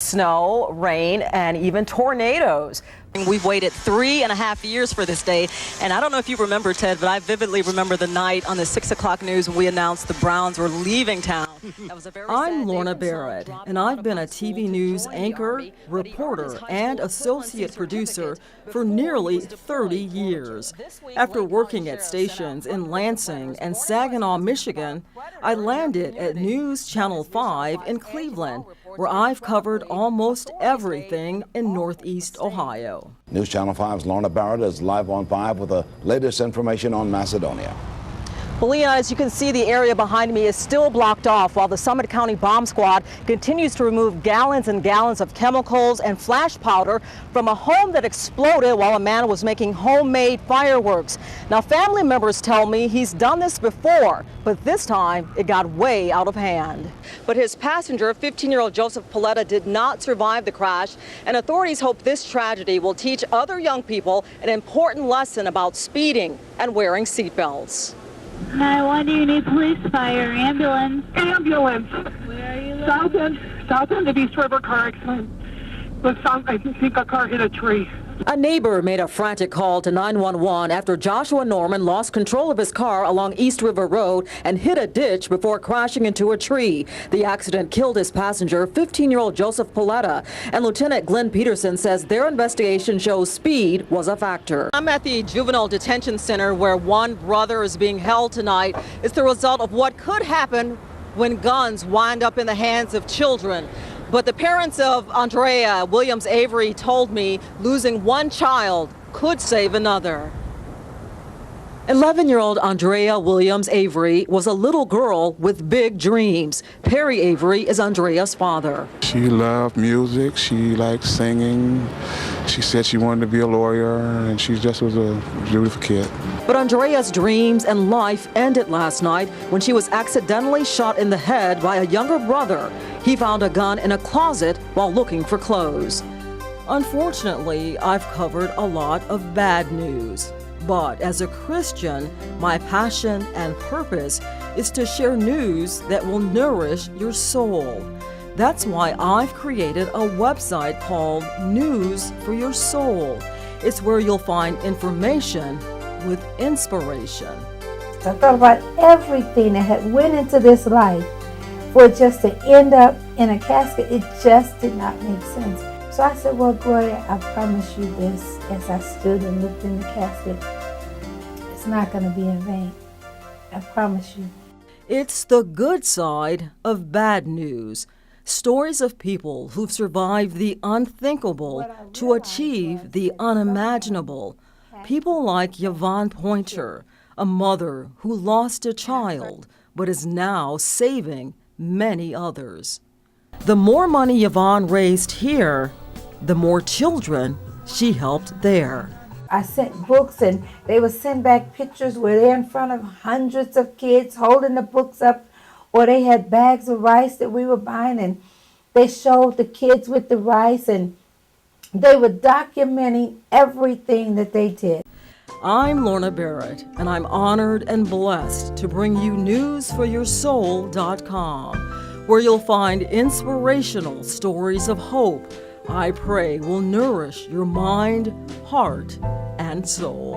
snow, rain, and even tornadoes. We've waited 3.5 years for this day, and I don't know if you remember, Ted, but I vividly remember the night on the 6 o'clock news when we announced the Browns were leaving town. That was a very I'm Lorna Barrett, and I've been a TV news anchor, reporter, and associate producer for nearly 30 years. After working at stations in Lansing and Saginaw, Michigan, I landed at News Channel 5 in Cleveland, where I've covered almost everything in Northeast Ohio. News Channel 5's Lorna Barrett is live on 5 with the latest information on Macedonia. Well, Leon, as you can see, the area behind me is still blocked off while the Summit County Bomb Squad continues to remove gallons and gallons of chemicals and flash powder from a home that exploded while a man was making homemade fireworks. Now, family members tell me he's done this before, but this time it got way out of hand. But his passenger, 15-year-old Joseph Paletta, did not survive the crash, and authorities hope this tragedy will teach other young people an important lesson about speeding and wearing seatbelts. 911, do you need police, fire, ambulance? Ambulance. Where are you? South end of East River car accident. I think a car hit a tree. A neighbor made a frantic call to 911 after Joshua Norman lost control of his car along East River Road and hit a ditch before crashing into a tree. The accident killed his passenger, 15-year-old Joseph Paletta, and Lieutenant Glenn Peterson says their investigation shows speed was a factor. I'm at the Juvenile Detention Center where one brother is being held tonight. It's the result of what could happen when guns wind up in the hands of children. But the parents of Andrea Williams Avery told me losing one child could save another. 11-year-old Andrea Williams Avery was a little girl with big dreams. Perry Avery is Andrea's father. She loved music. She liked singing. She said she wanted to be a lawyer, and she just was a beautiful kid. But Andrea's dreams and life ended last night when she was accidentally shot in the head by a younger brother. He found a gun in a closet while looking for clothes. Unfortunately, I've covered a lot of bad news. But as a Christian, my passion and purpose is to share news that will nourish your soul. That's why I've created a website called News for Your Soul. It's where you'll find information with inspiration. I thought about everything that had went into this life for it just to end up in a casket. It just did not make sense. So I said, well, Gloria, I promise you this. As I stood and looked in the casket, it's not going to be in vain. I promise you. It's the good side of bad news. Stories of people who've survived the unthinkable to achieve the unimaginable. People like Yvonne Pointer, a mother who lost a child but is now saving many others. The more money Yvonne raised here, the more children she helped there. I sent books and they would send back pictures where they're in front of hundreds of kids holding the books up, or they had bags of rice that we were buying and they showed the kids with the rice and they were documenting everything that they did. I'm Lorna Barrett, and I'm honored and blessed to bring you newsforyoursoul.com, where you'll find inspirational stories of hope I pray will nourish your mind, heart, and soul.